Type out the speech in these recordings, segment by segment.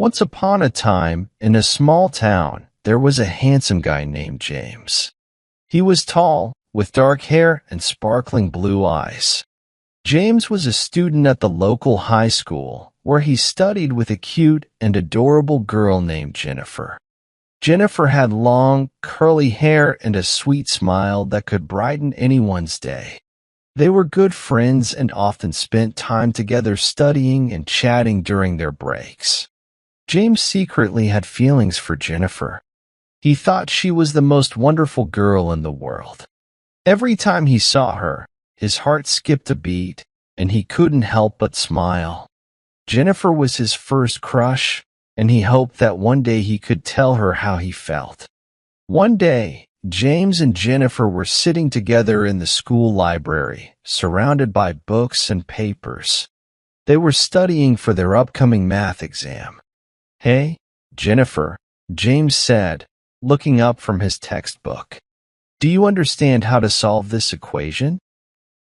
Once upon a time, in a small town, there was a handsome guy named James. He was tall, with dark hair and sparkling blue eyes. James was a student at the local high school, where he studied with a cute and adorable girl named Jennifer. Jennifer had long, curly hair and a sweet smile that could brighten anyone's day. They were good friends and often spent time together studying and chatting during their breaks. James secretly had feelings for Jennifer. He thought she was the most wonderful girl in the world. Every time he saw her, his heart skipped a beat, and he couldn't help but smile. Jennifer was his first crush, and he hoped that one day he could tell her how he felt. One day, James and Jennifer were sitting together in the school library, surrounded by books and papers. They were studying for their upcoming math exam. "Hey, Jennifer," James said, looking up from his textbook. "Do you understand how to solve this equation?"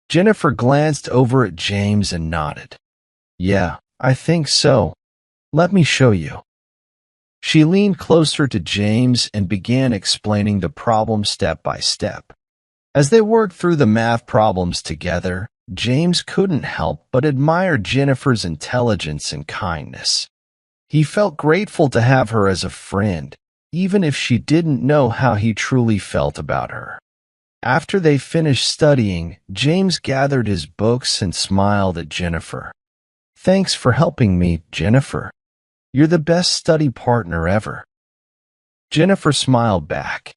Jennifer glanced over at James and nodded. "Yeah, I think so. Let me show you." She leaned closer to James and began explaining the problem step by step. As they worked through the math problems together, James couldn't help but admire Jennifer's intelligence and kindness. He felt grateful to have her as a friend, even if she didn't know how he truly felt about her. After they finished studying, James gathered his books and smiled at Jennifer. "Thanks for helping me, Jennifer. You're the best study partner ever." Jennifer smiled back.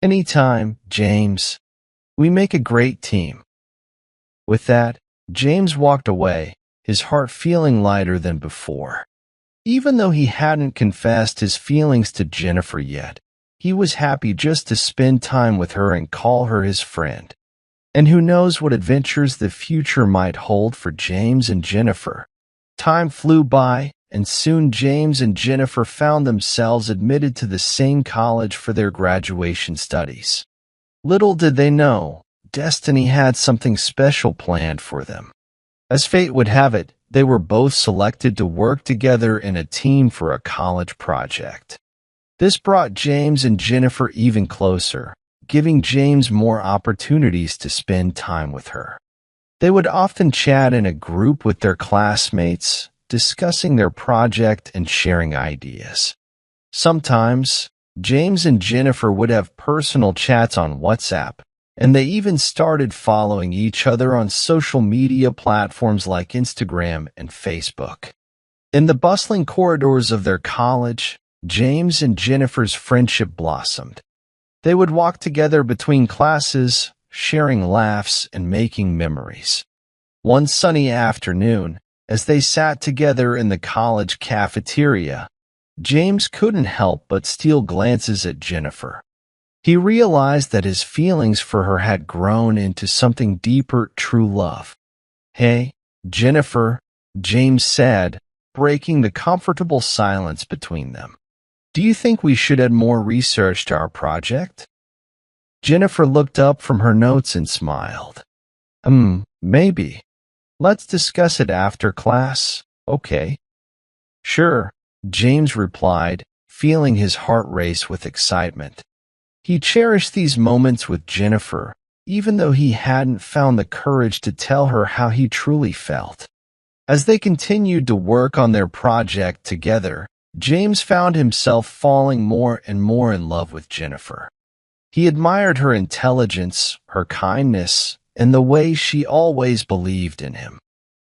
"Anytime, James. We make a great team." With that, James walked away, his heart feeling lighter than before. Even though he hadn't confessed his feelings to Jennifer yet, he was happy just to spend time with her and call her his friend. And who knows what adventures the future might hold for James and Jennifer. Time flew by, and soon James and Jennifer found themselves admitted to the same college for their graduation studies. Little did they know, destiny had something special planned for them. As fate would have it, they were both selected to work together in a team for a college project. This brought James and Jennifer even closer, giving James more opportunities to spend time with her. They would often chat in a group with their classmates, discussing their project and sharing ideas. Sometimes, James and Jennifer would have personal chats on WhatsApp, and they even started following each other on social media platforms like Instagram and Facebook. In the bustling corridors of their college, James and Jennifer's friendship blossomed. They would walk together between classes, sharing laughs and making memories. One sunny afternoon, as they sat together in the college cafeteria, James couldn't help but steal glances at Jennifer. He realized that his feelings for her had grown into something deeper, true love. "Hey, Jennifer," James said, breaking the comfortable silence between them. "Do you think we should add more research to our project?" Jennifer looked up from her notes and smiled. Maybe. Let's discuss it after class, okay?" "Sure," James replied, feeling his heart race with excitement. He cherished these moments with Jennifer, even though he hadn't found the courage to tell her how he truly felt. As they continued to work on their project together, James found himself falling more and more in love with Jennifer. He admired her intelligence, her kindness, and the way she always believed in him.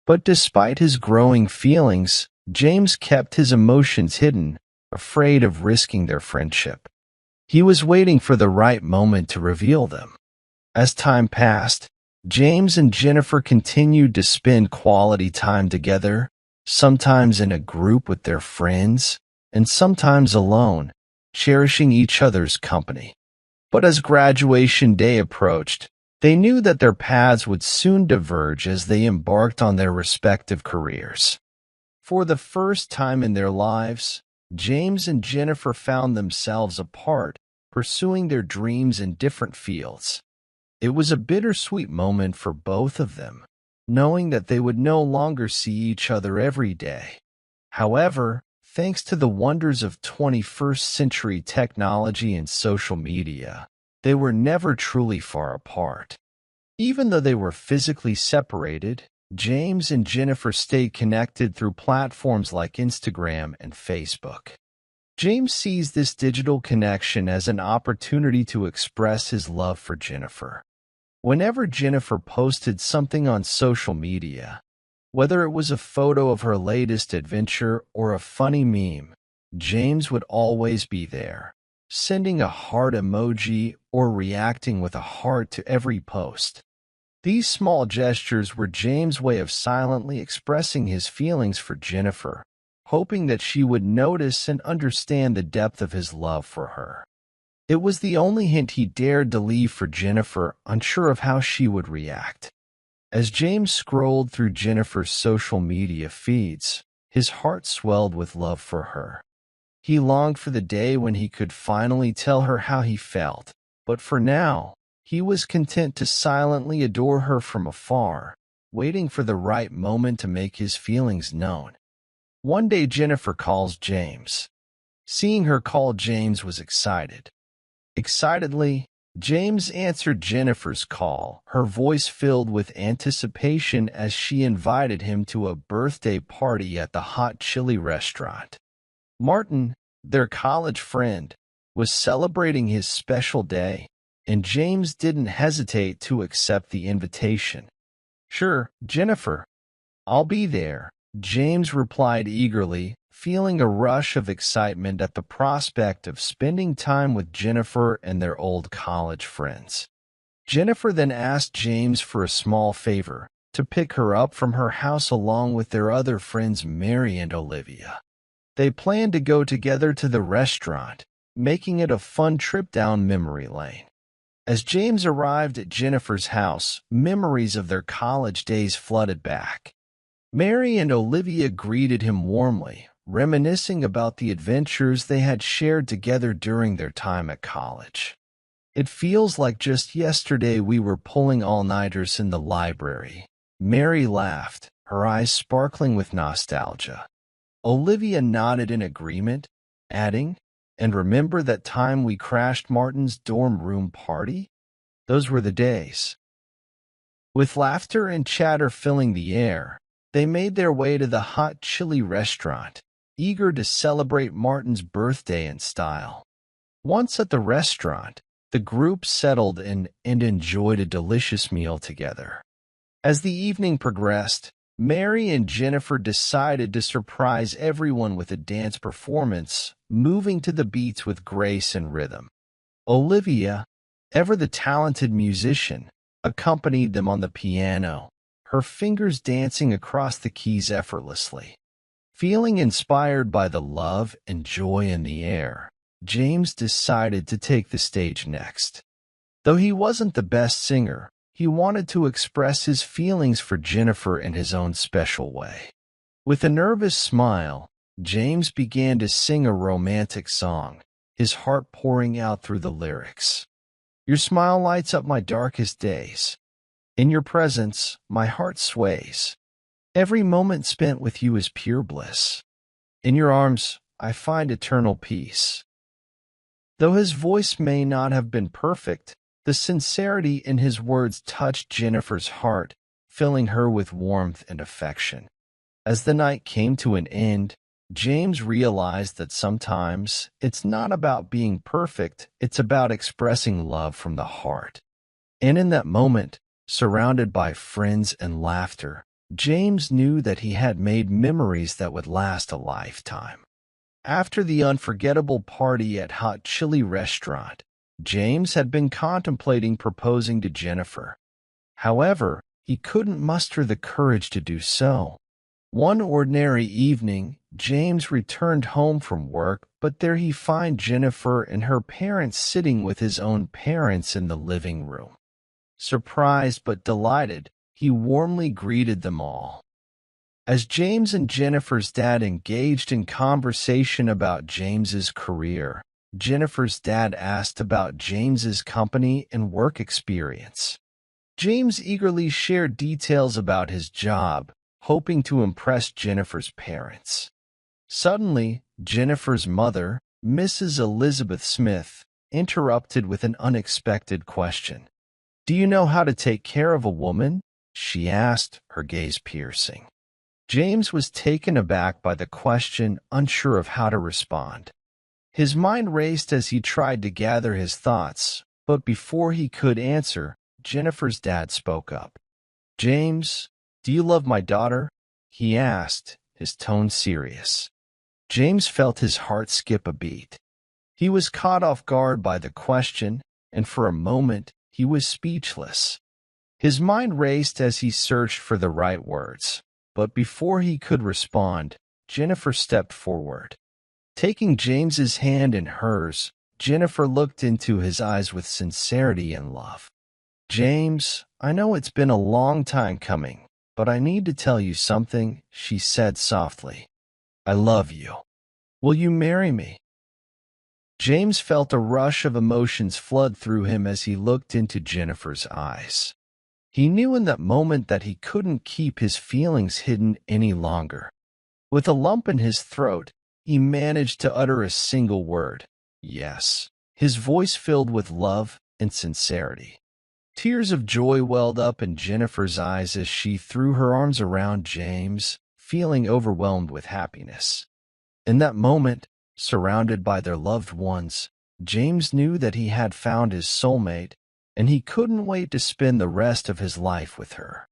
But despite his growing feelings, James kept his emotions hidden, afraid of risking their friendship. He was waiting for the right moment to reveal them. As time passed, James and Jennifer continued to spend quality time together, sometimes in a group with their friends, and sometimes alone, cherishing each other's company. But as graduation day approached, they knew that their paths would soon diverge as they embarked on their respective careers. For the first time in their lives, James and Jennifer found themselves apart, pursuing their dreams in different fields. It was a bittersweet moment for both of them, knowing that they would no longer see each other every day. However, thanks to the wonders of 21st century technology and social media, they were never truly far apart. Even though they were physically separated, James and Jennifer stayed connected through platforms like Instagram and Facebook. James sees this digital connection as an opportunity to express his love for Jennifer. Whenever Jennifer posted something on social media, whether it was a photo of her latest adventure or a funny meme, James would always be there, sending a heart emoji or reacting with a heart to every post. These small gestures were James' way of silently expressing his feelings for Jennifer, hoping that she would notice and understand the depth of his love for her. It was the only hint he dared to leave for Jennifer, unsure of how she would react. As James scrolled through Jennifer's social media feeds, his heart swelled with love for her. He longed for the day when he could finally tell her how he felt, but for now, he was content to silently adore her from afar, waiting for the right moment to make his feelings known. One day Jennifer calls James. Seeing her call James was excited. Excitedly, James answered Jennifer's call, her voice filled with anticipation as she invited him to a birthday party at the Hot Chili restaurant. Martin, their college friend, was celebrating his special day, and James didn't hesitate to accept the invitation. "Sure, Jennifer. I'll be there," James replied eagerly, feeling a rush of excitement at the prospect of spending time with Jennifer and their old college friends. Jennifer then asked James for a small favor, to pick her up from her house along with their other friends Mary and Olivia. They planned to go together to the restaurant, making it a fun trip down memory lane. As James arrived at Jennifer's house, memories of their college days flooded back. Mary and Olivia greeted him warmly, reminiscing about the adventures they had shared together during their time at college. "It feels like just yesterday we were pulling all-nighters in the library." Mary laughed, her eyes sparkling with nostalgia. Olivia nodded in agreement, adding, "And remember that time we crashed Martin's dorm room party? Those were the days." With laughter and chatter filling the air, they made their way to the Hot Chili restaurant, eager to celebrate Martin's birthday in style. Once at the restaurant, the group settled in and enjoyed a delicious meal together. As the evening progressed, Mary and Jennifer decided to surprise everyone with a dance performance, moving to the beats with grace and rhythm. Olivia, ever the talented musician, accompanied them on the piano, her fingers dancing across the keys effortlessly. Feeling inspired by the love and joy in the air, James decided to take the stage next. Though he wasn't the best singer, he wanted to express his feelings for Jennifer in his own special way. With a nervous smile, James began to sing a romantic song, his heart pouring out through the lyrics. "Your smile lights up my darkest days. In your presence, my heart sways. Every moment spent with you is pure bliss. In your arms, I find eternal peace." Though his voice may not have been perfect, the sincerity in his words touched Jennifer's heart, filling her with warmth and affection. As the night came to an end, James realized that sometimes it's not about being perfect, it's about expressing love from the heart. And in that moment, surrounded by friends and laughter, James knew that he had made memories that would last a lifetime. After the unforgettable party at Hot Chili restaurant, James had been contemplating proposing to Jennifer. However, he couldn't muster the courage to do so. One ordinary evening, James returned home from work, but there he found Jennifer and her parents sitting with his own parents in the living room. Surprised but delighted, he warmly greeted them all. As James and Jennifer's dad engaged in conversation about James's career, Jennifer's dad asked about James's company and work experience. James eagerly shared details about his job, hoping to impress Jennifer's parents. Suddenly, Jennifer's mother, Mrs. Elizabeth Smith, interrupted with an unexpected question. "Do you know how to take care of a woman?" she asked, her gaze piercing. James was taken aback by the question, unsure of how to respond. His mind raced as he tried to gather his thoughts, but before he could answer, Jennifer's dad spoke up. "James, do you love my daughter?" he asked, his tone serious. James felt his heart skip a beat. He was caught off guard by the question, and for a moment he was speechless. His mind raced as he searched for the right words, but before he could respond, Jennifer stepped forward. Taking James's hand in hers, Jennifer looked into his eyes with sincerity and love. "James, I know it's been a long time coming, but I need to tell you something," she said softly. "I love you. Will you marry me?" James felt a rush of emotions flood through him as he looked into Jennifer's eyes. He knew in that moment that he couldn't keep his feelings hidden any longer. With a lump in his throat, he managed to utter a single word: "Yes." His voice filled with love and sincerity. Tears of joy welled up in Jennifer's eyes as she threw her arms around James, feeling overwhelmed with happiness. In that moment, surrounded by their loved ones, James knew that he had found his soulmate, and he couldn't wait to spend the rest of his life with her.